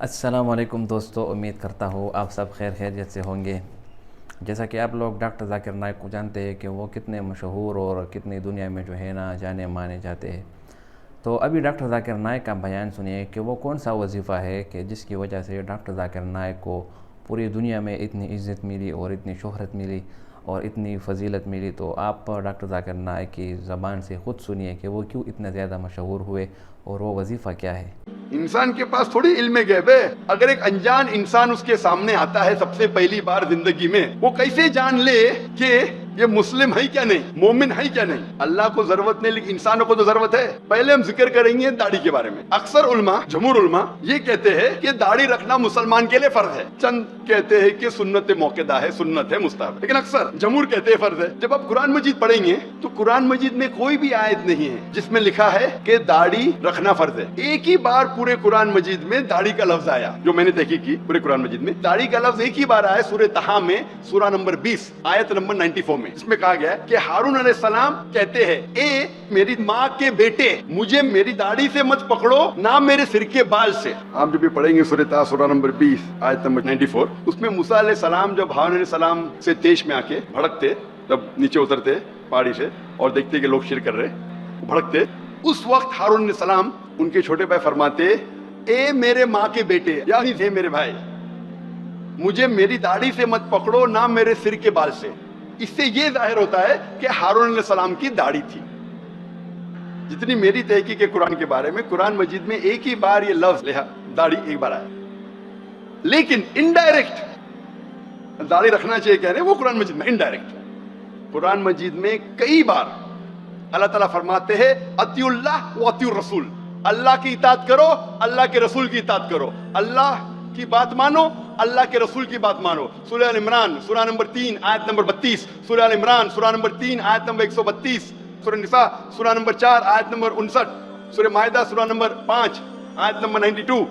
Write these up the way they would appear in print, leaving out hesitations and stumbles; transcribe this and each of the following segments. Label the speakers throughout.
Speaker 1: السلام علیکم دوستو، امید کرتا ہوں آپ سب خیریت سے ہوں گے۔ جیسا کہ آپ لوگ ڈاکٹر ذاکر نائک کو جانتے ہیں کہ وہ کتنے مشہور اور کتنی دنیا میں جو ہے نا جانے مانے جاتے ہیں، تو ابھی ڈاکٹر ذاکر نائک کا بیان سنیے کہ وہ کون سا وظیفہ ہے کہ جس کی وجہ سے ڈاکٹر ذاکر نائک کو پوری دنیا میں اتنی عزت ملی اور اتنی شہرت ملی اور اتنی فضیلت ملی۔ تو آپ ڈاکٹر ذاکر نائک کی زبان سے خود سنیے کہ وہ کیوں اتنے زیادہ مشہور ہوئے اور وہ وظیفہ کیا ہے۔
Speaker 2: انسان کے پاس تھوڑی علم غیب ہے۔ اگر ایک انجان انسان اس کے سامنے آتا ہے سب سے پہلی بار زندگی میں، وہ کیسے جان لے کہ یہ مسلم ہے کیا نہیں، مومن ہے کیا نہیں؟ اللہ کو ضرورت نہیں لیکن انسانوں کو تو ضرورت ہے۔ پہلے ہم ذکر کریں گے داڑھی کے بارے میں۔ اکثر علماء، جمہور علماء یہ کہتے ہیں کہ داڑھی رکھنا مسلمان کے لیے فرض ہے، چند کہتے ہیں کہ سنت موقدہ ہے، سنت ہے، مستحب، لیکن اکثر جمہور کہتے ہیں فرض ہے۔ جب آپ قرآن مجید پڑھیں گے تو قرآن مجید میں کوئی بھی آیت نہیں ہے جس میں لکھا ہے کہ داڑھی رکھنا فرض ہے۔ ایک ہی بار پورے قرآن مجید میں داڑھی کا لفظ آیا، جو میں نے تحقیق کی، پورے قرآن مجید میں داڑھی کا لفظ ایک ہی بار آیا، سورہ طٰہٰ میں، سورہ نمبر 20 آیت نمبر 94 میں، جس میں کہا گیا ہے کہ ہارون علیہ السلام کہتے ہیں، اے میری ماں کے بیٹے، مجھے میری داڑھی سے مت پکڑو نہ میرے سر کے بال سے۔ آپ جب بھی پڑھیں گے سورہ طٰہٰ سورہ نمبر 20 آیت نمبر 94، اس میں موسیٰ علیہ السلام جب ہارون علیہ السلام سے تیش میں آ کے بھڑکتے، جب نیچے اترتے پہاڑی سے اور دیکھتے کہ لوگ شرک کر رہے، بھڑکتے، اس وقت ہارون علیہ السلام ان کے چھوٹے بھائی فرماتے، اے میرے ماں کے بیٹے، یعنی تھے میرے بھائی، مجھے میری داڑھی سے مت پکڑو نہ میرے سر کے بال سے۔ اس سے یہ ظاہر ہوتا ہے کہ ہارون علیہ السلام کی داڑھی تھی۔ جتنی میری تحقیق ہے قرآن کے بارے میں، قرآن مجید میں ایک ہی بار یہ لفظ داڑھی ایک بار آیا، لیکن انڈائریکٹ داڑھی رکھنا چاہیے کہہ رہے ہیں وہ قرآن مجید میں انڈائریکٹ۔ قرآن مجید میں کئی بار اللہ تعالیٰ فرماتے ہیں اطیعوا اللہ و اطیعوا الرسول، اللہ کی اطاعت کرو، اللہ کے رسول کی اطاعت کرو، اللہ کی بات مانو، اللہ کے رسول کی بات مانو۔ سورہ ال عمران سورہ نمبر 3 آیت نمبر 32، سورہ ال عمران سورہ نمبر 3 آیت نمبر 132، سورہ نساء سورہ نمبر 4 آیت نمبر 59، سورہ مائدہ سورہ نمبر 5 آیت نمبر 92،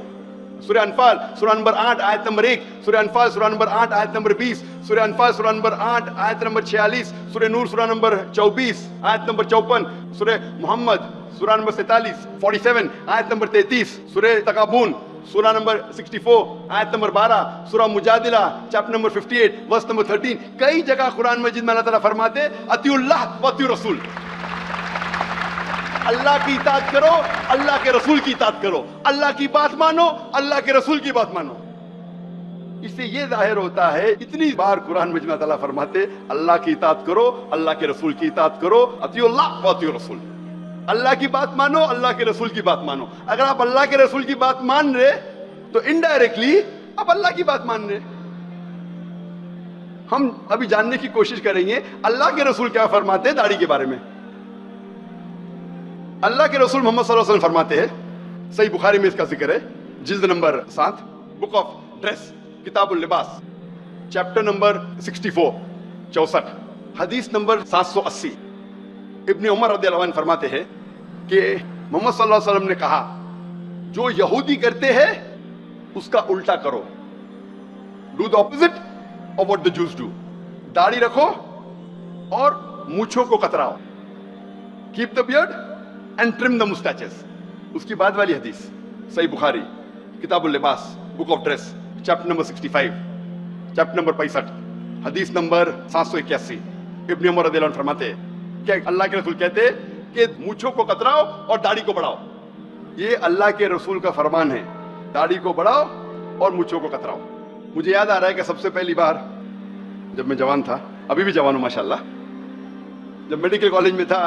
Speaker 2: سورہ انفال سورہ نمبر 8 آیت نمبر 1، سورہ انفال سورہ نمبر 8 آیت نمبر 20، سورہ انفال سورہ نمبر 8 آیت نمبر 46، سورہ نور سورہ نمبر 24 آیت نمبر 54، سورہ محمد سورہ نمبر 47 آیت نمبر 33، سورہ تغابن سورہ نمبر 64 آیت نمبر 12، سورہ مجادلہ چیپٹر نمبر 58 ورس نمبر 13۔ کئی جگہ قرآن مجید میں اللہ تعالیٰ فرماتے اطیعوا اللہ و اطیعوا الرسول، اللہ کی اطاعت کرو، اللہ کے رسول کی اطاعت کرو، اللہ کی بات مانو، اللہ کے رسول کی بات مانو۔ اس سے یہ ظاہر ہوتا ہے، اتنی بار قرآن مجید میں اللہ تعالیٰ فرماتے اللہ کی اطاعت کرو، اللہ کے رسول کی اطاعت کرو، اطیعوا اللہ و اطیعوا الرسول، اللہ کی بات مانو، اللہ کے رسول کی بات مانو۔ اگر آپ اللہ کے رسول کی بات مان رہے تو انڈائریکٹلی آپ اللہ کی بات مان رہے۔ ہم ابھی جاننے کی کوشش کریں گے اللہ کے رسول کیا فرماتے ہیں داڑھی کے بارے میں۔ اللہ کے رسول محمد صلی اللہ علیہ وسلم فرماتے ہیں، صحیح بخاری میں اس کا ذکر ہے، جلد نمبر 7 بک آف ڈریس کتاب اللباس چیپٹر نمبر 64 حدیث نمبر 780، ابن عمر رضی اللہ عنہ فرماتے ہیں کہ محمد صلی اللہ علیہ وسلم نے کہا، جو یہودی کرتے ہیں اس کا الٹا کرو، do the opposite of what the Jews do, داڑھی رکھو اور مونچھوں کو کتراؤ، keep the beard and trim the moustaches. اس کی بعد والی حدیث صحیح بخاری کتاب اللباس book of dress chapter number 65 chapter number 65 حدیث نمبر 781، ابن عمر رضی اللہ عنہ فرماتے ہیں کہ اللہ کے رسول کہتے کہ مونچھوں کو کتراؤ اور داڑھی کو بڑھاؤ۔ یہ اللہ کے رسول کا فرمان ہے، داڑھی کو بڑھاؤ اور مونچھوں کو کتراؤ۔ مجھے یاد آ رہا ہے کہ سب سے پہلی بار جب میں جوان تھا، ابھی بھی جوان ہوں ماشاءاللہ، جب میڈیکل کالج میں تھا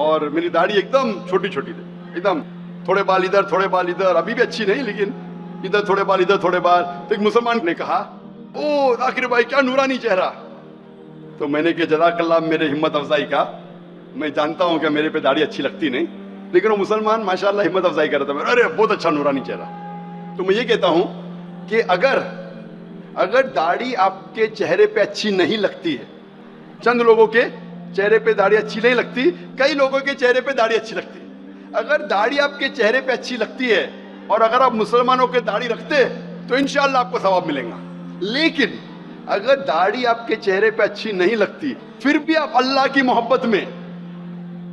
Speaker 2: اور میری داڑھی ایک دم چھوٹی چھوٹی تھی، ایک دم تھوڑے بال ادھر تھوڑے بال ادھر، ابھی بھی اچھی نہیں لیکن ادھر تھوڑے بال ادھر تھوڑے بال۔ تو ایک مسلمان نے کہا، او ذاکر بھائی کیا نورانی چہرہ۔ تو میں نے کہا جزاک اللہ میرے ہمت افزائی کا، میں جانتا ہوں کہ میرے پہ داڑھی اچھی لگتی نہیں، لیکن وہ مسلمان ماشاءاللہ ہمت افزائی کر رہا تھا، ارے بہت اچھا نورانی چہرہ۔ تو میں یہ کہتا ہوں کہ اگر داڑھی آپ کے چہرے پہ اچھی نہیں لگتی ہے، چند لوگوں کے چہرے پہ داڑھی اچھی نہیں لگتی، کئی لوگوں کے چہرے پہ داڑھی اچھی لگتی ہے۔ اگر داڑھی آپ کے چہرے پہ اچھی لگتی ہے اور اگر آپ مسلمانوں کے داڑھی رکھتے تو انشاءاللہ آپ کو ثواب ملے گا، لیکن اگر داڑھی آپ کے چہرے پہ اچھی نہیں لگتی پھر بھی آپ اللہ کی محبت میں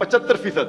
Speaker 2: 75%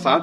Speaker 2: 7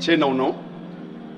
Speaker 2: 699,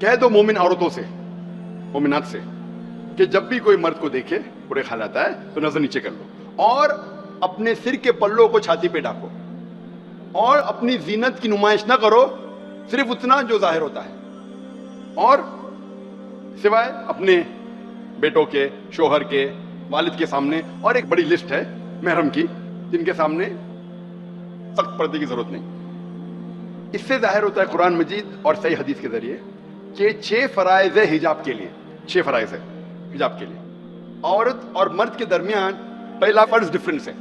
Speaker 2: کہہ دو مومن عورتوں سے، مومنات سے، کہ جب بھی کوئی مرد کو دیکھے برے خیال آتا ہے تو نظر نیچے کر لو، اور اپنے سر کے پلوں کو چھاتی پہ ڈھانپو، اور اپنی زینت کی نمائش نہ کرو، صرف اتنا جو ظاہر ہوتا ہے، اور سوائے اپنے بیٹوں کے، شوہر کے، والد کے سامنے، اور ایک بڑی لسٹ ہے محرم کی جن کے سامنے سخت پردے کی ضرورت نہیں۔ اس سے ظاہر ہوتا ہے قرآن مجید اور صحیح حدیث کے ذریعے کہ 6 فرائض ہے حجاب کے لیے، 6 فرائض ہے حجاب کے لیے۔ عورت اور مرد کے درمیان پہلا فرض ڈفرنس ہے۔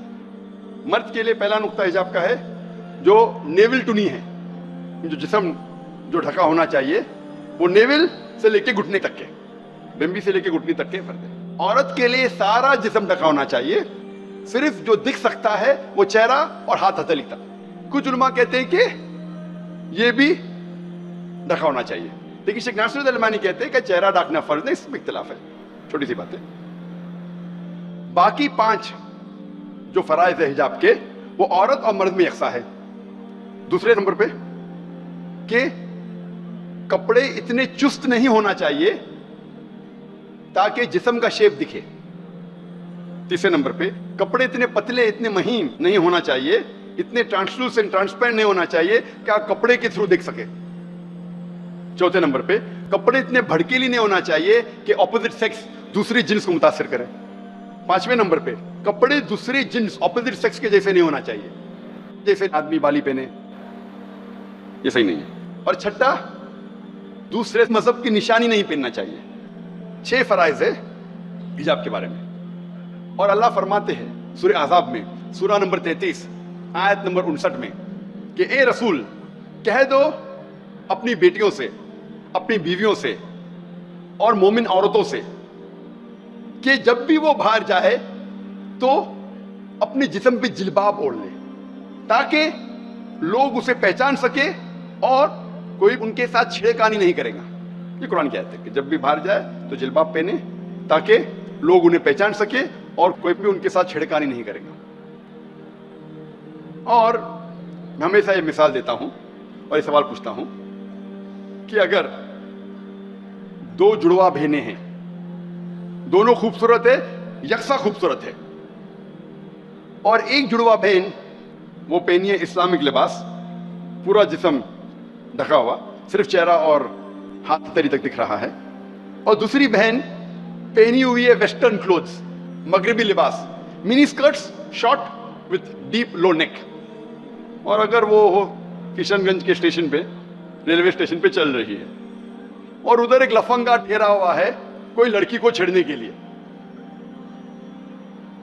Speaker 2: مرد کے لیے پہلا نقطہ حجاب کا ہے جو نیول ٹو نی ہے، جو جسم جو ڈھکا ہونا چاہیے وہ نیول سے لے کے گھٹنے تک کے، بمبی سے لے کے گھٹنی تک کے فرض ہے۔ عورت کے لیے سارا جسم ڈھکا ہونا چاہیے، صرف جو دکھ سکتا ہے وہ چہرہ اور ہاتھ ہتھیلی تک۔ کچھ علماء کہتے ہیں کہ یہ بھی ڈھکا ہونا چاہیے، لیکن شیخ ناصر الالبانی کہتے ہیں کہ چہرہ ڈھانپنا فرض ہے، اس میں اختلاف ہے، چھوٹی سی بات ہے۔ باقی 5 جو فرائض ہے حجاب کے وہ عورت اور مرد میں یکساں ہے۔ دوسرے نمبر پہ کہ کپڑے اتنے چست نہیں ہونا چاہیے تاکہ جسم کا شیپ دکھے۔ تیسرے نمبر پہ کپڑے اتنے پتلے، اتنے مہین نہیں ہونا چاہیے، اتنے ٹرانسلوسنٹ، ٹرانسپیرنٹ نہیں ہونا چاہیے کہ آپ کپڑے کے تھرو دیکھ سکے۔ چوتھے نمبر پہ کپڑے اتنے بھڑکیلی نہیں ہونا چاہیے کہ اپوزٹ سیکس دوسری جنس کو متاثر کرے۔ 5ویں نمبر پہ کپڑے دوسری جنس اپوزٹ سیکس کے جیسے نہیں ہونا چاہیے، جیسے آدمی بالی پہنے، یہ صحیح نہیں ہے۔ اور چھٹا، دوسرے مذہب کی نشانی نہیں پہننا چاہیے۔ 6 فرائض ہے حجاب کے بارے میں، اور اللہ فرماتے ہیں سورہ احزاب میں، سورہ نمبر 33 آیت نمبر 59 میں کہ اے رسول کہہ دو اپنی بیٹیوں سے، اپنی بیویوں سے اور مومن عورتوں سے کہ جب بھی وہ باہر جائے تو اپنے جسم پہ جلباب اوڑھ لے تاکہ لوگ اسے پہچان سکے اور کوئی ان کے ساتھ چھیڑخانی نہیں کرے گا۔ یہ قرآن کی آیت ہے کہ جب بھی باہر جائے تو جلباب پہنے تاکہ لوگ انہیں پہچان سکے اور کوئی بھی ان کے ساتھ چھیڑخانی نہیں کرے گا۔ اور میں ہمیشہ یہ مثال دیتا ہوں اور یہ سوال پوچھتا ہوں کہ اگر 2 جڑواں بہنیں ہیں، دونوں خوبصورت ہے، یکساں خوبصورت ہے، اور ایک جڑواں بہن وہ پہنی ہے اسلامک لباس، پورا جسم ڈھکا ہوا، صرف چہرہ اور ہاتھ تری تک دکھ رہا ہے، اور دوسری بہن پہنی ہوئی ہے ویسٹرن کلوتھس، مغربی لباس، منی اسکرٹس، شارٹ وتھ ڈیپ لو نیک، اور اگر وہ ہو کشن گنج کے اسٹیشن پہ، ریلوے اسٹیشن پہ چل رہی ہے، اور ادھر ایک لفنگا ٹھہرا ہوا ہے کوئی لڑکی کو چھیڑنے کے لیے۔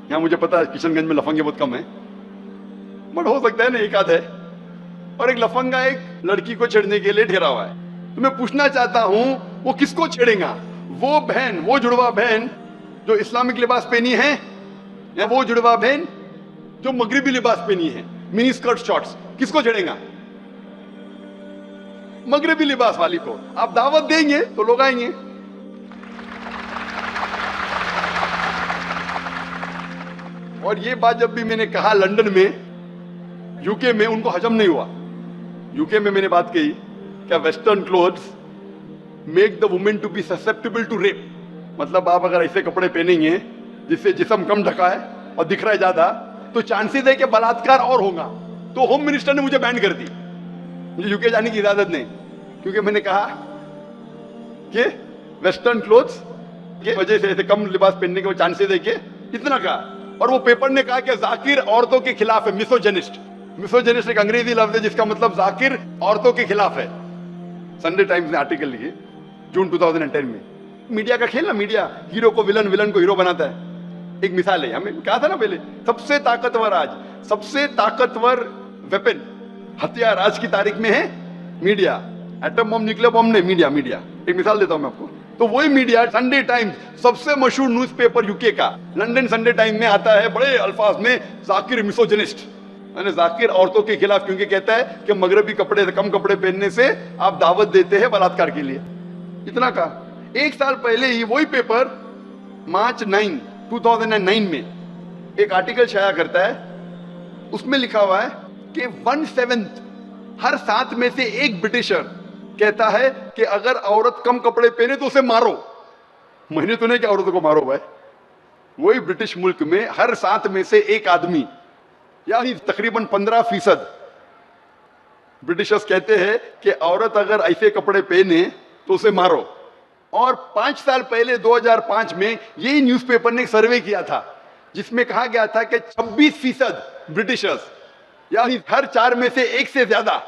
Speaker 2: یہاں مجھے پتا ہے کشن گنج میں لفنگے بہت کم ہیں، بٹ ہو سکتا ہے نا ایک آدھ ہے، اور ایک لفنگا ایک لڑکی کو چھیڑنے کے لیے ٹھہرا ہوا ہے۔ تو میں پوچھنا چاہتا ہوں وہ کس کو چھیڑے گا؟ وہ بہن، وہ جڑواں بہن جو اسلامک لباس پہنی ہے، یا وہ جڑواں بہن جو مغربی لباس پہنی ہے، منی اسکرٹ شارٹس؟ کس کو چھیڑیں گا؟ مغربی لباس والی کو۔ آپ دعوت دیں گے تو لوگ آئیں گے۔ اور یہ بات جب بھی میں نے کہا لندن میں، یو کے میں، ان کو ہجم نہیں ہوا۔ یو کے میں نے بات کہی کہ western clothes make the woman to be susceptible to rape, مطلب آپ اگر ایسے کپڑے پہنیں گے جس سے جسم کم ڈھکا ہے اور دکھ رہا ہے زیادہ تو چانسز ہے کہ بلاತ್ಕಾರ اور ہوگا۔ تو ہوم منسٹر نے مجھے بین کر دی، مجھے یو کے جانے کی اجازت نہیں، کیونکہ میں نے کہا کہ ویسٹرن کلوتھس کی وجہ سے ایسے کم لباس پہننے کے چانسز ہے کہ اتنا کہا۔ اور وہ پیپر نے کہا کہ ذاکر عورتوں کے خلاف ہے، میسوجنسٹ۔ میسوجنسٹ ایک انگریزی لفظ ہے جس کا مطلب ذاکر عورتوں کے خلاف ہے۔ سنڈے ٹائمز نے آرٹیکل لکھے جون 2010 میں۔ میڈیا کا کھیل نا، میڈیا ہیرو کو ولن، ولن کو ہیرو بناتا ہے۔ ایک مثال ہے، ہمیں کہا تھا نا پہلے، سب سے طاقتور آج، سب سے طاقتور ویپن، ہتھیار آج کی تاریخ میں ہے media. Atom bomb, nuclear bomb نے، میڈیا۔ ایک مثال دیتا ہوں میں آپ کو، تو وہی میڈیا سنڈے ٹائمز، سب سے مشہور نیوز پیپر یو کے کا، لندن سنڈے ٹائم میں آتا ہے بڑے الفاظ میں ذاکر میسوجنسٹ، یعنی ذاکر عورتوں کے خلاف، کیونکہ کہتا ہے کہ مغربی کپڑے سے، کم کپڑے پہننے سے آپ دعوت دیتے ہیں بلاತ್ಕಾರ کے لیے۔ اتنا کہا۔ 1 سال پہلے ہی وہی پیپر مارچ 9 2009 میں ایک آرٹیکل شائع کرتا ہے، اس میں لکھا ہوا ہے کہ 1/7 ہر 7 میں سے ایک برٹشر کہتا ہے کہ اگر عورت کم کپڑے پہنے تو اسے مارو. میں نے تو نہیں کہ عورتوں کو مارو بھائی. وہی برٹش ملک میں ہر 7 میں سے 1 آدمی یعنی تقریباً 15% برٹشرز کہتے ہیں کہ عورت اگر ایسے کپڑے پہنے تو اسے مارو. اور 5 سال پہلے 2005 میں یہی نیوز پیپر نے ایک سروے کیا تھا جس میں کہا گیا تھا کہ 26% برٹشرز یعنی ہر 4 میں سے 1 سے زیادہ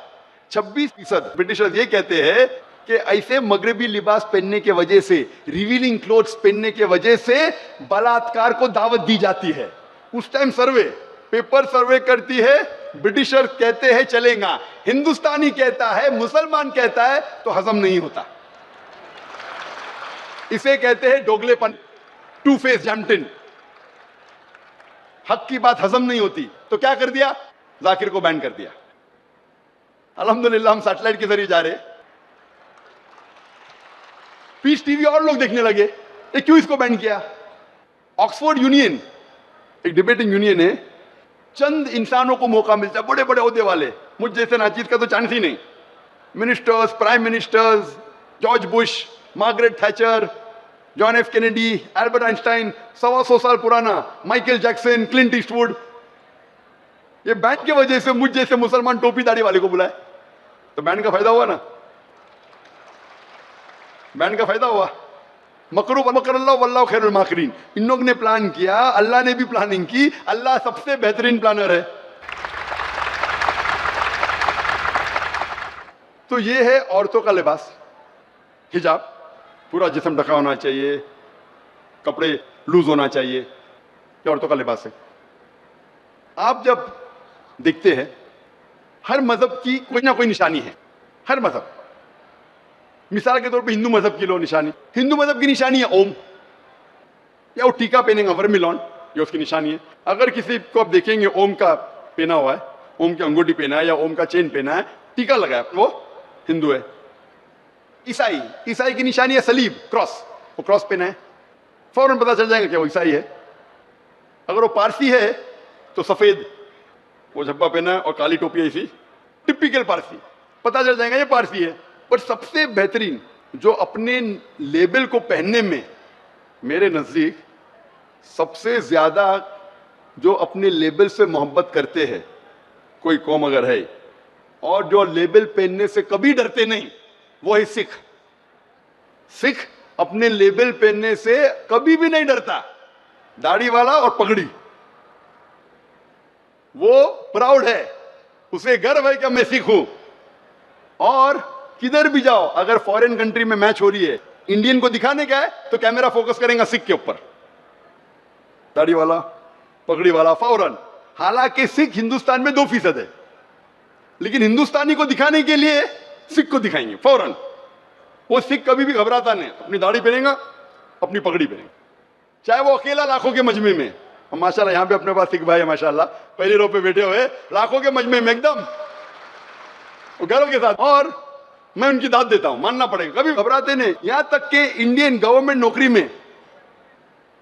Speaker 2: 26% برٹشرز یہ کہتے ہیں کہ ایسے مغربی لباس پہننے کی وجہ سے, ریویلنگ کلوتھس پہننے کی وجہ سے بلاತ್ಕಾರ کو دعوت دی جاتی ہے. اس ٹائم پیپر سروے کرتی ہے, برٹشر کہتے ہیں چلے گا, ہندوستانی کہتا ہے, مسلمان کہتا ہے تو ہضم نہیں ہوتا. اسے کہتے ہیں ڈوگلے پن, 2 فیس جیمٹن. حق کی بات ہضم نہیں ہوتی تو کیا کر دیا, ذاکر کو بین کر دیا. الحمدللہ ہم سیٹلائٹ کے ذریعے جا رہے, پیس ٹی وی اور لوگ دیکھنے لگے. یہ کیوں اس کو بین کیا؟ آکسفورڈ یونین ایک ڈیبیٹنگ یونین ہے, چند انسانوں کو موقع ملتا ہے, بڑے بڑے عہدے والے, مجھ جیسے ناچیز کا تو چانس ہی نہیں. Ministers, prime ministers, George Bush, Margaret Thatcher, John F Kennedy, Albert Einstein, 125 سال پرانا Michael Jackson, Clint Eastwood. یہ بین کی وجہ سے مجھ جیسے مسلمان ٹوپی داڑھی والے کو بلائے تو بین کا فائدہ ہوا نا, بین کا فائدہ ہوا. مکرو مکر اللہ واللہ خیر الماکرین. ان لوگ نے پلان کیا, اللہ نے بھی پلاننگ کی, اللہ سب سے بہترین پلانر ہے. تو یہ ہے عورتوں کا لباس, حجاب, پورا جسم ڈھکا ہونا چاہیے, کپڑے لوز ہونا چاہیے, یہ عورتوں کا لباس ہے. آپ جب دیکھتے ہیں ہر مذہب کی کوئی نہ کوئی نشانی ہے, ہر مذہب. مثال کے طور پہ ہندو مذہب کی لو نشانی, ہندو مذہب کی نشانی ہے اوم, یا وہ ٹیکا پہنیں گا ورملون, یہ اس کی نشانی ہے. اگر کسی کو آپ دیکھیں گے اوم کا پہنا ہوا ہے, اوم کی انگوٹھی پہنا ہے یا اوم کا چین پہنا ہے, ٹیکا لگا ہے, وہ ہندو ہے. عیسائی کی نشانی ہے سلیب, کراس, وہ کراس پہنا ہے, فوراً پتا چل جائے گا کہ وہ عیسائی ہے. اگر وہ پارسی ہے تو سفید وہ جھبا پہنا ہے اور کالی ٹوپی ایسی, ٹپیکل پارسی, پتا چل جائے گا یہ پارسی ہے. پر سب سے بہترین جو اپنے لیبل کو پہننے میں میرے نزدیک سب سے زیادہ جو اپنے لیبل سے محبت کرتے ہیں کوئی قوم اگر ہے, اور جو لیبل پہننے سے کبھی ڈرتے نہیں, وہ ہے سکھ. سکھ اپنے لیبل پہننے سے کبھی بھی نہیں ڈرتا, داڑھی والا اور پگڑی. وہ پراؤڈ ہے, اسے گرو ہے کہ میں سکھ ہوں. اور کدھر بھی جاؤ, اگر فورن کنٹری میں میچ ہو رہی ہے, انڈین کو دکھانے کا ہے تو کیمرہ فوکس کریں گا سکھ کے اوپر, داڑھی والا, پگڑی والا, فوراً. حالانکہ سکھ ہندوستان میں 2% ہے, لیکن ہندوستانی کو دکھانے کے لیے سکھ کو دکھائیں گے فوراً. وہ سکھ کبھی بھی گھبراتا نہیں, اپنی داڑھی پہنیں گا, اپنی پگڑی پہنیں گا, چاہے وہ اکیلا لاکھوں کے مجمع میں. ماشاء اللہ یہاں پہ اپنے پاس سکھ بھائی ہے ماشاء اللہ, پہلی رو پہ بیٹھے ہوئے لاکھوں کے مجمع میں ایک دم گرو کے ساتھ, اور میں ان کی داد دیتا ہوں, ماننا پڑے گا, کبھی گھبراتے نہیں. یہاں تک کہ انڈین گورنمنٹ نوکری میں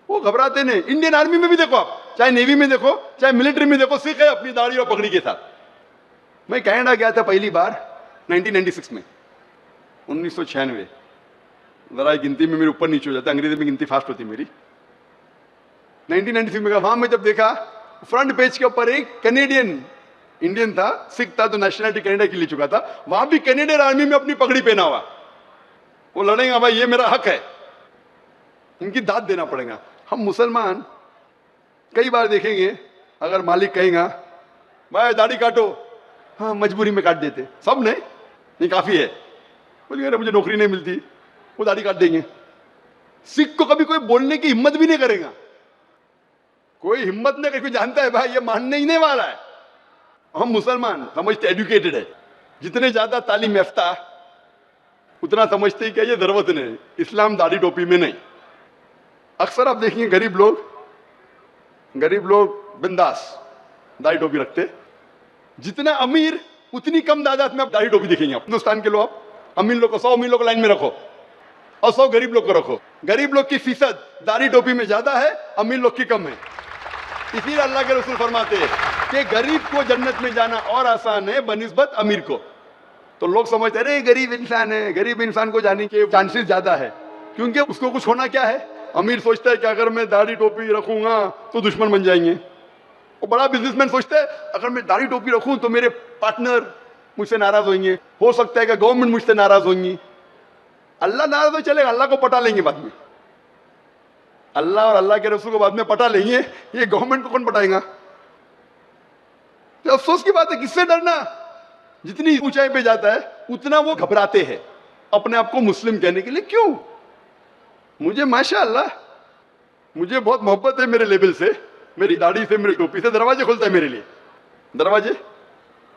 Speaker 2: وہ گھبراتے نہیں. انڈین آرمی میں بھی دیکھو آپ, چاہے نیوی میں دیکھو, چاہے ملٹری میں دیکھو, سکھ ہے اپنی داڑھی اور پگڑی کے ساتھ. میں کینیڈا گیا تھا پہلی بار 1996 میں, 1996, ذرا گنتی میں میرے اوپر نیچے ہو جاتا, انگریزی میں گنتی فاسٹ ہوتی میری. 1996 میں گیا, وہاں میں جب دیکھا فرنٹ پیج کے اوپر ایک کینیڈین, انڈین تھا, سکھ تھا, تو نیشنلٹی کینیڈا کی لے چکا تھا, وہاں بھی کینیڈین آرمی میں اپنی پگڑی پہنا ہوا. وہ لڑیں گا بھائی, یہ میرا حق ہے, ان کی داد دینا پڑے گا. ہم مسلمان کئی بار دیکھیں گے, اگر مالک کہیں گا بھائی داڑھی کاٹو, ہاں مجبوری میں کاٹ دیتے, سب نہیں کافی ہے, بولیے مجھے نوکری نہیں ملتی, وہ داڑھی کاٹ دیں گے. سکھ کو کبھی کوئی بولنے کی ہمت بھی نہیں کرے گا, کوئی ہمت نہیں, کوئی جانتا ہے بھائی یہ ماننے ہی نہیں والا ہے. ہم مسلمان سمجھتے ایڈوکیٹڈ ہے, جتنے زیادہ تعلیم یافتہ اتنا سمجھتے کہ یہ ضرورت نہیں, اسلام داڑھی ٹوپی میں نہیں. اکثر آپ دیکھیں گے غریب لوگ بنداس داڑھی ٹوپی رکھتے, جتنا امیر اتنی کم تعداد میں آپ داڑھی ٹوپی دیکھیں گے. آپ ہندوستان کے لوگ, آپ امیر لوگ کو 100 امیر لوگ کو لائن میں رکھو اور 100 غریب لوگ کو رکھو, غریب لوگ کی فیصد داڑھی ٹوپی میں زیادہ ہے, امیر لوگ کی کم ہے. اسی لیے اللہ کے رسول فرماتے ہیں کہ غریب کو جنت میں جانا اور آسان ہے بنسبت امیر کو. تو لوگ سمجھتے ہیں غریب انسان ہے, غریب انسان کو جانے کے چانسز زیادہ ہے, کیونکہ اس کو کچھ ہونا کیا ہے. امیر سوچتا ہے کہ اگر میں داڑھی ٹوپی رکھوں گا تو دشمن بن جائیں گے. اور بڑا بزنس مین سوچتا ہے اگر میں داڑھی ٹوپی رکھوں تو میرے پارٹنر مجھ سے ناراض ہوئیں گے, ہو سکتا ہے کہ گورنمنٹ مجھ سے ناراض ہوئیں گی. اللہ ناراض ہو چلے گا, اللہ کو پٹا لیں گے بعد میں, اللہ اور اللہ کے رسول کو بعد میں پٹا لیں گے, یہ گورنمنٹ کو کون پٹائے گا. تو افسوس کی بات ہے, کس سے ڈرنا. جتنی اونچائی پہ جاتا ہے اتنا وہ گھبراتے ہیں اپنے آپ کو مسلم کہنے کے لیے. کیوں؟ مجھے ماشاء اللہ مجھے بہت محبت ہے میرے لیبل سے, میری داڑھی سے, میری ٹوپی سے. دروازے کھلتا ہے میرے لیے, دروازے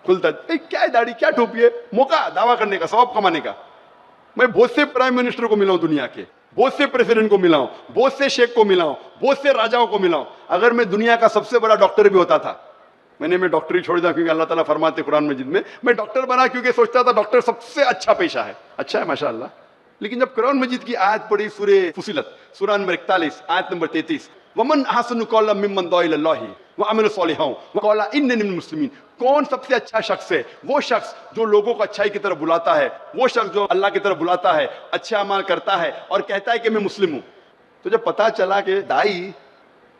Speaker 2: کھلتا ہے. کیا ہے داڑھی, کیا ٹوپی ہے, موقع دعویٰ کرنے کا, ثواب کمانے کا. میں بہت سے پرائم منسٹر کو ملا ہوں دنیا کے, بہت سے پریزیڈنٹ کو ملا ہوں, بہت سے شیخ کو ملا ہوں, بہت سے راجاؤں کو ملا ہوں. اگر میں دنیا کا سب سے بڑا ڈاکٹر بھی ہوتا تھا, میں ڈاکٹری چھوڑ دیا کیونکہ اللہ تعالیٰ فرماتے قرآن مجید میں ڈاکٹر بنا کیونکہ سوچتا تھا ڈاکٹر سب سے اچھا پیشہ ہے. اچھا ہے ماشاء اللہ. لیکن جب قرآن مجید کی آیت پڑھی, سورہ فصلت, سورہ نمبر 41 آیت نمبر 33, ومن احسن قولا ممن دعا الی اللہ وعمل صالحا وقال انی من المسلمین. کون سب سے اچھا شخص ہے؟ وہ شخص جو لوگوں کو اچھائی کی طرف بلاتا ہے, وہ شخص جو اللہ کی طرف بلاتا ہے, اچھے اعمال کرتا ہے اور کہتا ہے کہ میں مسلم ہوں. تو جب پتا چلا کہ دائی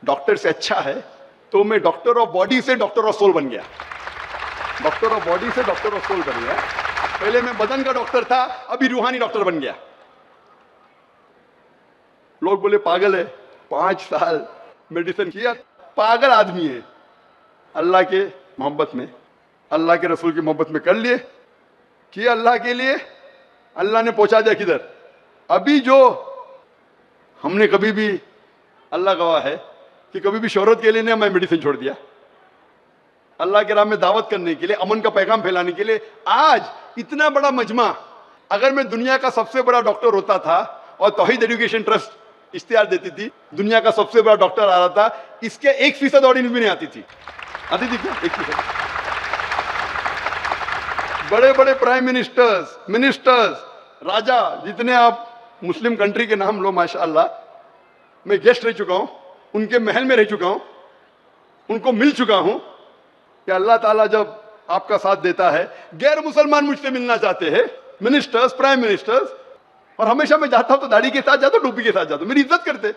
Speaker 2: ڈاکٹر سے اچھا ہے تو میں ڈاکٹر آف باڈی سے ڈاکٹر آف سول بن گیا. ڈاکٹر آف باڈی سے ڈاکٹر آف سول بن گیا. پہلے میں بدن کا ڈاکٹر تھا, ابھی روحانی ڈاکٹر بن گیا. لوگ بولے پاگل ہے, 5 سال میڈیسن کیا, پاگل آدمی ہے. اللہ کے محبت میں, اللہ کے رسول کی محبت میں کر لیے, کیا اللہ کے لیے, اللہ نے پہنچا دیا کدھر. ابھی جو ہم نے کبھی بھی, اللہ گواہ ہے کہ کبھی بھی شہرت کے لیے نہیں میں میڈیسن چھوڑ دیا. اللہ کے راہ میں دعوت کرنے کے لیے, امن کا پیغام پھیلانے کے لیے. آج اتنا بڑا مجمع, اگر میں دنیا کا سب سے بڑا ڈاکٹر ہوتا تھا اور توحید ایجوکیشن ٹرسٹ اشتہار دیتی تھی, دنیا کا سب سے بڑا ڈاکٹر آ رہا تھا, اس کے 1% آڈینس بھی نہیں آتی تھی. آتی تھی کیا 1%؟ بڑے بڑے پرائم منسٹرز, راجا, جتنے آپ مسلم کنٹری کے نام لو, ماشاء اللہ میں گیسٹ رہ چکا ہوں, ان کے محل میں رہ چکا ہوں, ان کو مل چکا ہوں. کہ اللہ تعالیٰ جب آپ کا ساتھ دیتا ہے, غیر مسلمان مجھ سے ملنا چاہتے ہیں, منسٹرز, پرائم منسٹرز, اور ہمیشہ میں جاتا ہوں تو داڑھی کے ساتھ جاتا ہوں, ٹوپی کے ساتھ جاتا ہوں, میری عزت کرتے.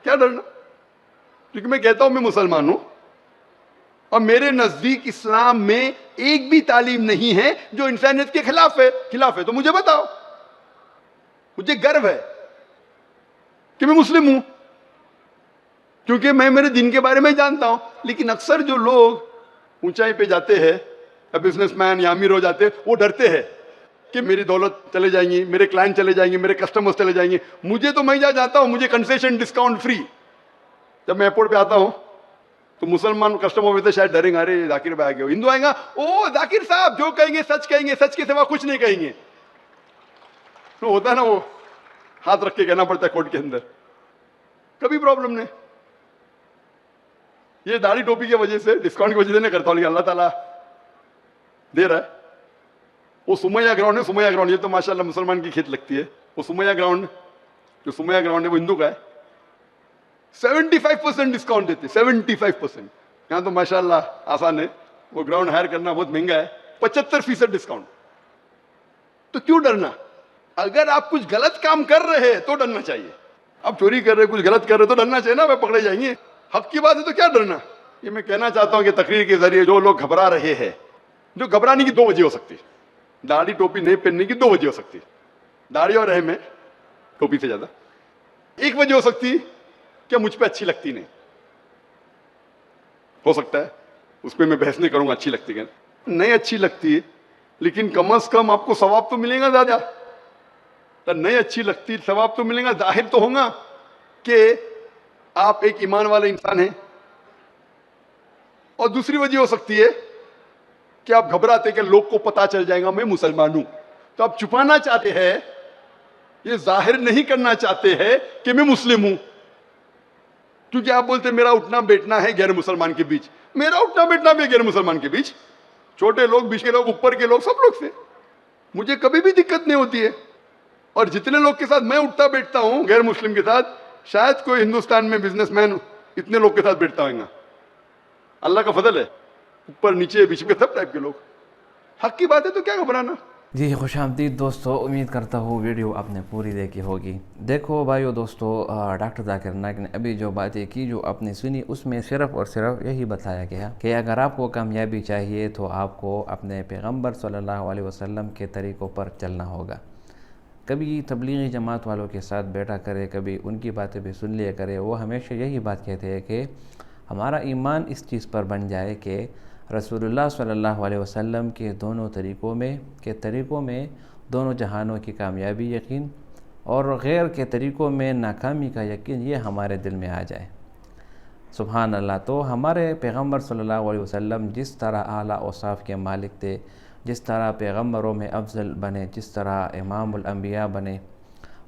Speaker 2: کیا ڈرنا؟ کیونکہ میں کہتا ہوں میں مسلمان ہوں, اور میرے نزدیک اسلام میں ایک بھی تعلیم نہیں ہے جو انسانیت کے خلاف ہے. تو مجھے بتاؤ. مجھے گرو ہے کہ میں مسلم ہوں, کیونکہ میں میرے دین کے بارے میں جانتا ہوں. لیکن اکثر جو لوگ اونچائی پہ جاتے ہیں, بزنس مین یا امیر ہو جاتے ہیں, وہ ڈرتے ہیں کہ میری دولت چلے جائیں گی, میرے کلائنٹ چلے جائیں گے, میرے کسٹمرز چلے جائیں گے. مجھے تو میں جاتا ہوں, مجھے کنسیشن, ڈسکاؤنٹ فری. جب میں ایئرپورٹ پہ آتا ہوں تو مسلمان کسٹمر ہوتے شاید ڈریں گے, ارے ذاکر بھائی آ گئے. ہندو آئیں گا, او ذاکر صاحب جو کہیں گے سچ کے سوا کچھ نہیں کہیں گے. تو ہوتا ہے نا, وہ ہاتھ رکھ کے کہنا پڑتا ہے کوٹ کے اندر. کبھی پرابلم نہیں. یہ داڑھی ٹوپی کی وجہ سے, ڈسکاؤنٹ کی وجہ سے نہیں کرتا ہوں, لیکن اللہ تعالیٰ دے رہا ہے. وہ سمیہ گراؤنڈ ہے, سمیہ گراؤنڈ, یہ تو ماشاءاللہ مسلمان کی کھیت لگتی ہے. وہ سمیہ گراؤنڈ, جو سمیہ گراؤنڈ ہے وہ ہندو کا ہے. 75% ڈسکاؤنٹ دیتے, 75%. یہاں تو ماشاءاللہ آسان ہے, وہ گراؤنڈ ہائر کرنا بہت مہنگا ہے. 75% ڈسکاؤنٹ. تو کیوں ڈرنا؟ اگر آپ کچھ غلط کام کر رہے ہیں تو ڈرنا چاہیے. آپ چوری کر رہے, کچھ غلط کر رہے تو ڈرنا چاہیے نا, پکڑے جائیں گے. حق کی بات ہے تو کیا ڈرنا. یہ میں کہنا چاہتا ہوں کہ تقریر کے ذریعے جو لوگ گھبرا رہے ہیں, جو گھبرانے کی 2 وجہ ہو سکتی. داڑھی ٹوپی نہیں پہننے کی 2 وجہ ہو سکتی. داڑھی اور رحم ہے ٹوپی سے زیادہ. ایک وجہ ہو سکتی کہ مجھ پہ اچھی لگتی نہیں. ہو سکتا ہے, اس پہ میں بحث نہیں کروں گا اچھی لگتی کہ نہیں اچھی لگتی, لیکن کم از کم آپ کو ثواب تو ملے گا زیادہ. نہیں اچھی لگتی, ثواب تو ملے گا, ظاہر تو ہوگا کہ آپ ایک ایمان والے انسان ہیں. اور دوسری وجہ ہو سکتی ہے کہ آپ گھبراتے کہ لوگ کو پتا چل جائے گا میں مسلمان ہوں, تو آپ چھپانا چاہتے ہیں, یہ ظاہر نہیں کرنا چاہتے ہیں کہ میں مسلم ہوں. کیونکہ آپ بولتے میرا اٹھنا بیٹھنا ہے غیر مسلمان کے بیچ. میرا اٹھنا بیٹھنا بھی غیر مسلمان کے بیچ, چھوٹے لوگ, بیچ کے لوگ, اوپر کے لوگ, سب لوگ سے مجھے کبھی بھی دقت نہیں ہوتی ہے. اور جتنے لوگ کے ساتھ میں اٹھتا بیٹھتا ہوں غیر مسلم کے ساتھ, شاید کوئی ہندوستان میں بزنس مین اتنے لوگ کے ساتھ بیٹھتا ہوگا. اللہ کا فضل ہے, اوپر نیچے بیچ میں سب ٹائپ کے لوگ. حق کی بات ہے تو کیا گھبرانا.
Speaker 1: جی خوش آمدید دوستو، امید کرتا ہوں ویڈیو آپ نے پوری دیکھی ہوگی۔ دیکھو بھائیو دوستو، ڈاکٹر ذاکر نائک نے ابھی جو باتیں کی جو آپ نے سنی، اس میں صرف اور صرف یہی بتایا گیا کہ اگر آپ کو کامیابی چاہیے تو آپ کو اپنے پیغمبر صلی اللہ علیہ وسلم کے طریقوں پر چلنا ہوگا۔ کبھی تبلیغی جماعت والوں کے ساتھ بیٹھا کرے، کبھی ان کی باتیں بھی سن لیا کرے، وہ ہمیشہ یہی بات کہتے ہیں کہ ہمارا ایمان اس چیز پر بن جائے کہ رسول اللہ صلی اللہ علیہ وسلم کے دونوں طریقوں میں دونوں جہانوں کی کامیابی یقین اور غیر کے طریقوں میں ناکامی کا یقین یہ ہمارے دل میں آ جائے۔ سبحان اللہ۔ تو ہمارے پیغمبر صلی اللہ علیہ وسلم جس طرح اعلیٰ اوصاف کے مالک تھے، جس طرح پیغمبروں میں افضل بنے، جس طرح امام الانبیاء بنے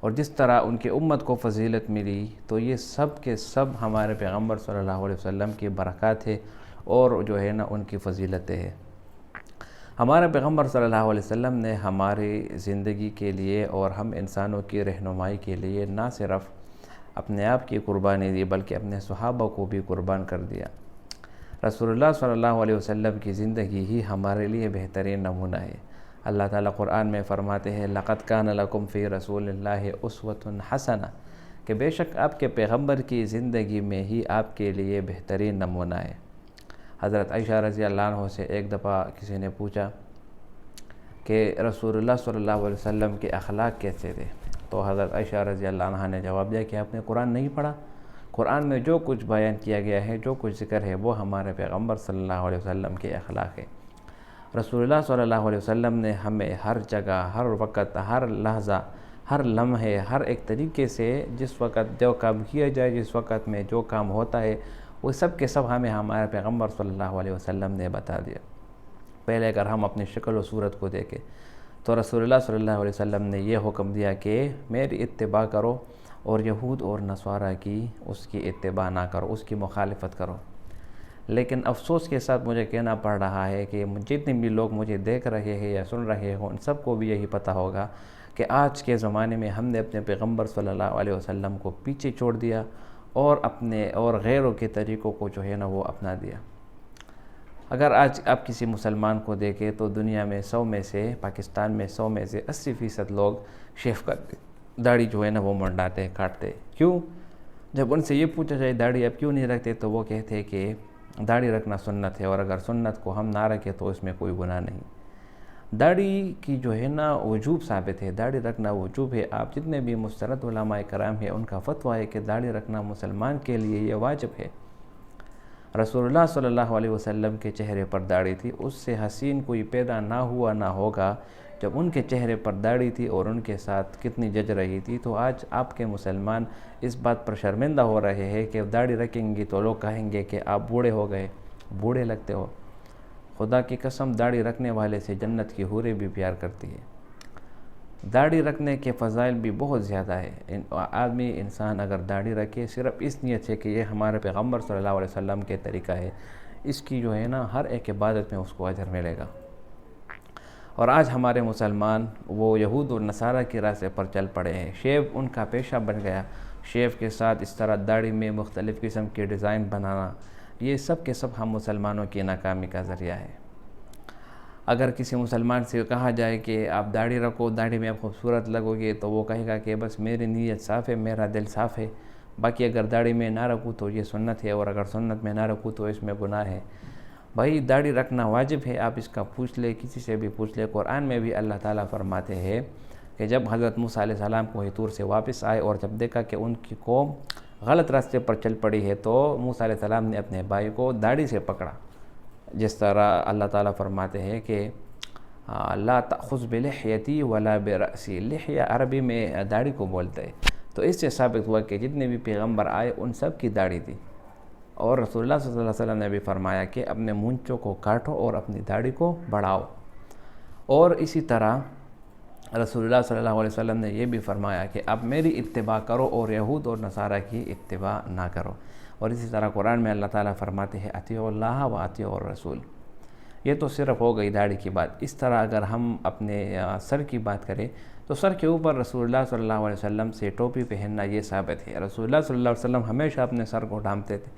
Speaker 1: اور جس طرح ان کی امت کو فضیلت ملی، تو یہ سب کے سب ہمارے پیغمبر صلی اللہ علیہ وسلم کی برکات ہے اور جو ہے نا ان کی فضیلتیں ہیں۔ ہمارے پیغمبر صلی اللہ علیہ وسلم نے ہماری زندگی کے لیے اور ہم انسانوں کی رہنمائی کے لیے نہ صرف اپنے آپ کی قربانی دی بلکہ اپنے صحابہ کو بھی قربان کر دیا۔ رسول اللہ صلی اللہ علیہ وسلم کی زندگی ہی ہمارے لیے بہترین نمونہ ہے۔ اللہ تعالیٰ قرآن میں فرماتے ہیں لَقَدْ كَانَ لَكُمْ فِي رَسُولِ اللَّهِ أُسْوَةٌ حَسَنَةٌ کہ بے شک آپ کے پیغمبر کی زندگی میں ہی آپ کے لیے بہترین نمونہ ہے۔ حضرت عائشہ رضی اللہ عنہ سے ایک دفعہ کسی نے پوچھا کہ رسول اللہ صلی اللہ علیہ وسلم کے اخلاق کیسے تھے، تو حضرت عائشہ رضی اللہ عنہ نے جواب دیا کہ آپ نے قرآن نہیں پڑھا؟ قرآن میں جو کچھ بیان کیا گیا ہے، جو کچھ ذکر ہے، وہ ہمارے پیغمبر صلی اللہ علیہ وسلم کے اخلاق ہے۔ رسول اللہ صلی اللہ علیہ وسلم نے ہمیں ہر جگہ، ہر وقت، ہر لحظہ، ہر لمحے، ہر ایک طریقے سے جس وقت جو کام کیا جائے، جس وقت میں جو کام ہوتا ہے، وہ سب کے سب ہمیں ہمارے پیغمبر صلی اللہ علیہ وسلم نے بتا دیا۔ پہلے اگر ہم اپنی شکل و صورت کو دیکھیں تو رسول اللہ صلی اللہ علیہ وسلم نے یہ حکم دیا کہ میری اتباع کرو اور یہود اور نصارہ کی اس کی اتباع نہ کرو، اس کی مخالفت کرو۔ لیکن افسوس کے ساتھ مجھے کہنا پڑ رہا ہے کہ جتنے بھی لوگ مجھے دیکھ رہے ہیں یا سن رہے ہوں، ان سب کو بھی یہی پتہ ہوگا کہ آج کے زمانے میں ہم نے اپنے پیغمبر صلی اللہ علیہ وسلم کو پیچھے چھوڑ دیا اور اپنے اور غیروں کے طریقوں کو جو ہے نا وہ اپنا دیا۔ اگر آج آپ کسی مسلمان کو دیکھیں تو دنیا میں 100 میں سے، پاکستان میں 100 میں سے 80% لوگ شیف کرتے، داڑھی جو ہے نا وہ منڈاتے، کاٹتے۔ کیوں؟ جب ان سے یہ پوچھا جائے داڑھی آپ کیوں نہیں رکھتے تو وہ کہتے ہیں کہ داڑھی رکھنا سنت ہے اور اگر سنت کو ہم نہ رکھیں تو اس میں کوئی گناہ نہیں۔ داڑھی کی جو ہے نا وجوب ثابت ہے، داڑھی رکھنا وجوب ہے۔ آپ جتنے بھی مستند علماء کرام ہیں ان کا فتویٰ ہے کہ داڑھی رکھنا مسلمان کے لیے یہ واجب ہے۔ رسول اللہ صلی اللہ علیہ وسلم کے چہرے پر داڑھی تھی، اس سے حسین کوئی پیدا نہ ہوا نہ ہوگا جب ان کے چہرے پر داڑھی تھی اور ان کے ساتھ کتنی جج رہی تھی۔ تو آج آپ کے مسلمان اس بات پر شرمندہ ہو رہے ہیں کہ داڑھی رکھیں گی تو لوگ کہیں گے کہ آپ بوڑھے ہو گئے، بوڑھے لگتے ہو۔ خدا کی قسم داڑھی رکھنے والے سے جنت کی حوریں بھی پیار کرتی ہے۔ داڑھی رکھنے کے فضائل بھی بہت زیادہ ہے۔ آدمی انسان اگر داڑھی رکھے صرف اس نیت سے کہ یہ ہمارے پیغمبر صلی اللہ علیہ وسلم کے طریقہ ہے، اس کی جو ہے نا ہر ایک عبادت میں اس کو اجر ملے گا۔ اور آج ہمارے مسلمان وہ یہود اور نصارہ کے راستے پر چل پڑے ہیں، شیو ان کا پیشہ بن گیا۔ شیو کے ساتھ اس طرح داڑھی میں مختلف قسم کے ڈیزائن بنانا، یہ سب کے سب ہم مسلمانوں کی ناکامی کا ذریعہ ہے۔ اگر کسی مسلمان سے کہا جائے کہ آپ داڑھی رکھو، داڑھی میں آپ خوبصورت لگو گے، تو وہ کہے گا کہ بس میری نیت صاف ہے، میرا دل صاف ہے، باقی اگر داڑھی میں نہ رکھوں تو یہ سنت ہے اور اگر سنت میں نہ رکھوں تو اس میں گناہ ہے۔ بھائی داڑھی رکھنا واجب ہے، آپ اس کا پوچھ لے، کسی سے بھی پوچھ لے۔ قرآن میں بھی اللہ تعالیٰ فرماتے ہیں کہ جب حضرت موسیٰ علیہ السلام کو طور سے واپس آئے اور جب دیکھا کہ ان کی قوم غلط راستے پر چل پڑی ہے تو موسیٰ علیہ السلام نے اپنے بھائی کو داڑھی سے پکڑا، جس طرح اللہ تعالیٰ فرماتے ہیں کہ لا تأخذ بلحیتی ولا برأسی، لحیہ عربی میں داڑھی کو بولتے ہیں۔ تو اس سے ثابت ہوا کہ جتنے بھی پیغمبر آئے ان سب کی داڑھی تھی، اور رسول اللہ صلی اللہ علیہ وسلم نے بھی فرمایا کہ اپنے مونچھوں کو کاٹو اور اپنی داڑھی کو بڑھاؤ۔ اور اسی طرح رسول اللہ صلی اللہ علیہ وسلم نے یہ بھی فرمایا کہ اب میری اتباع کرو اور یہود اور نصارہ کی اتباع نہ کرو۔ اور اسی طرح قرآن میں اللہ تعالیٰ فرماتے ہیں اطیعوا اللہ و اطیعوا الرسول۔ یہ تو صرف ہو گئی داڑھی کی بات۔ اس طرح اگر ہم اپنے سر کی بات کریں تو سر کے اوپر رسول اللہ صلی اللہ علیہ وسلم سے ٹوپی پہننا یہ ثابت ہے۔ رسول اللہ صلی اللہ علیہ وسلم ہمیشہ اپنے سر کو ڈھانپتے تھے،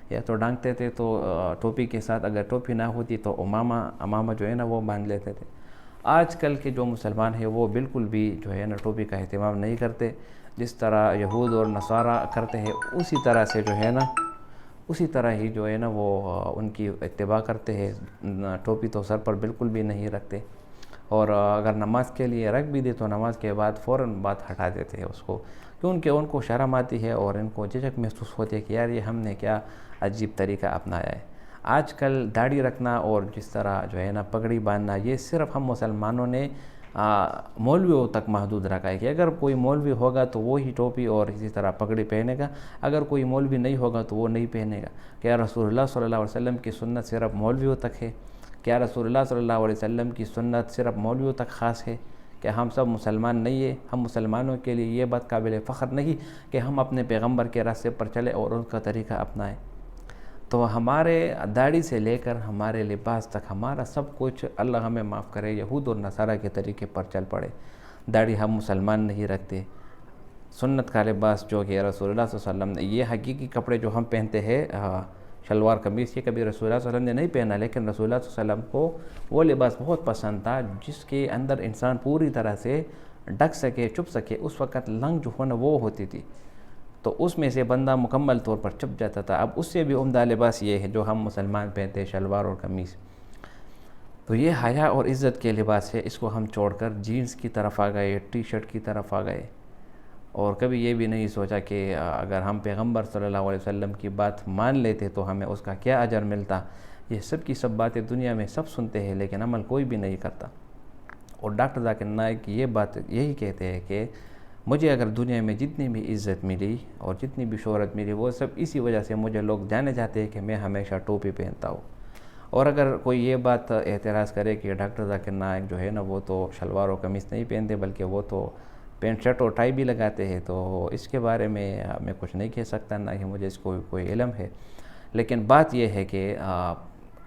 Speaker 1: یا تو ڈھانکتے تھے تو ٹوپی کے ساتھ، اگر ٹوپی نہ ہوتی تو امامہ جو ہے نا وہ باندھ لیتے تھے۔ آج کل کے جو مسلمان ہیں وہ بالکل بھی جو ہے نا ٹوپی کا اہتمام نہیں کرتے، جس طرح یہود اور نصارہ کرتے ہیں اسی طرح سے جو ہے نا اسی طرح ہی جو ہے نا وہ ان کی اتباع کرتے ہیں، ٹوپی تو سر پر بالکل بھی نہیں رکھتے، اور اگر نماز کے لیے رکھ بھی دے تو نماز کے بعد فوراً بات ہٹا دیتے ہیں اس کو، کیونکہ ان کو شرم آتی ہے اور ان کو جھجک محسوس ہوتی ہے کہ یار یہ ہم نے کیا عجیب طریقہ اپنایا ہے۔ آج کل داڑھی رکھنا اور جس طرح جو ہے نا پگڑی باندھنا یہ صرف ہم مسلمانوں نے مولویوں تک محدود رکھا ہے کہ اگر کوئی مولوی ہوگا تو وہی ٹوپی اور اسی طرح پگڑی پہنے گا، اگر کوئی مولوی نہیں ہوگا تو وہ نہیں پہنے گا۔ کیا رسول اللہ صلی اللہ علیہ وسلم کی سنت صرف مولویوں تک ہے؟ کیا رسول اللہ صلی اللہ علیہ وسلم کی سنت صرف مولویوں تک خاص ہے؟ کہ ہم سب مسلمان نہیں ہیں؟ ہم مسلمانوں کے لیے یہ بات قابل فخر نہیں کہ ہم اپنے پیغمبر کے راستے پر چلیں اور ان کا طریقہ اپنائیں؟ تو ہمارے داڑھی سے لے کر ہمارے لباس تک ہمارا سب کچھ اللہ ہمیں معاف کرے یہود اور نصارہ کے طریقے پر چل پڑے۔ داڑھی ہم مسلمان نہیں رکھتے، سنت کا لباس جو کہ رسول اللہ صلی اللہ علیہ وسلم نے، یہ حقیقی کپڑے جو ہم پہنتے ہیں شلوار قمیص، یہ کبھی رسول اللہ صلی اللہ علیہ وسلم نے نہیں پہنا، لیکن رسول اللہ صلی اللہ علیہ وسلم کو وہ لباس بہت پسند تھا جس کے اندر انسان پوری طرح سے ڈھک سکے، چھپ سکے۔ اس وقت لنگ جو ہونا وہ ہوتی تھی تو اس میں سے بندہ مکمل طور پر چھپ جاتا تھا۔ اب اس سے بھی عمدہ لباس یہ ہے جو ہم مسلمان پہنتے ہیں، شلوار اور قمیص۔ تو یہ حیا اور عزت کے لباس ہے، اس کو ہم چھوڑ کر جینس کی طرف آ گئے، ٹی شرٹ کی طرف آ گئے، اور کبھی یہ بھی نہیں سوچا کہ اگر ہم پیغمبر صلی اللہ علیہ وسلم کی بات مان لیتے تو ہمیں اس کا کیا اجر ملتا۔ یہ سب کی سب باتیں دنیا میں سب سنتے ہیں لیکن عمل کوئی بھی نہیں کرتا۔ اور ڈاکٹر ذاکر نائک یہ بات یہی کہتے ہیں کہ مجھے اگر دنیا میں جتنی بھی عزت ملی اور جتنی بھی شہرت ملی وہ سب اسی وجہ سے مجھے لوگ جانے جاتے ہیں کہ میں ہمیشہ ٹوپی پہنتا ہوں۔ اور اگر کوئی یہ بات اعتراض کرے کہ ڈاکٹر ذاکر نائک جو ہے نا وہ تو شلوار و قمیص نہیں پہنتے بلکہ وہ تو پینٹ شرٹ اور ٹائی بھی لگاتے ہیں، تو اس کے بارے میں کچھ نہیں کہہ سکتا، نہ ہی مجھے اس کو کوئی علم ہے۔ لیکن بات یہ ہے کہ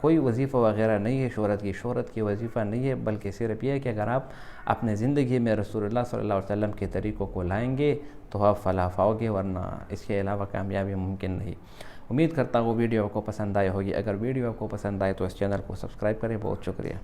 Speaker 1: کوئی وظیفہ وغیرہ نہیں ہے شہرت کی وظیفہ نہیں ہے، بلکہ صرف یہ ہے کہ اگر آپ اپنے زندگی میں رسول اللہ صلی اللہ علیہ وسلم کے طریقوں کو لائیں گے تو آپ فلاح پاؤ گے، ورنہ اس کے علاوہ کامیابی ممکن نہیں۔ امید کرتا ہوں ویڈیو کو پسند آئی ہوگی، اگر ویڈیو کو پسند آئے تو اس چینل کو سبسکرائب کریں۔ بہت شکریہ۔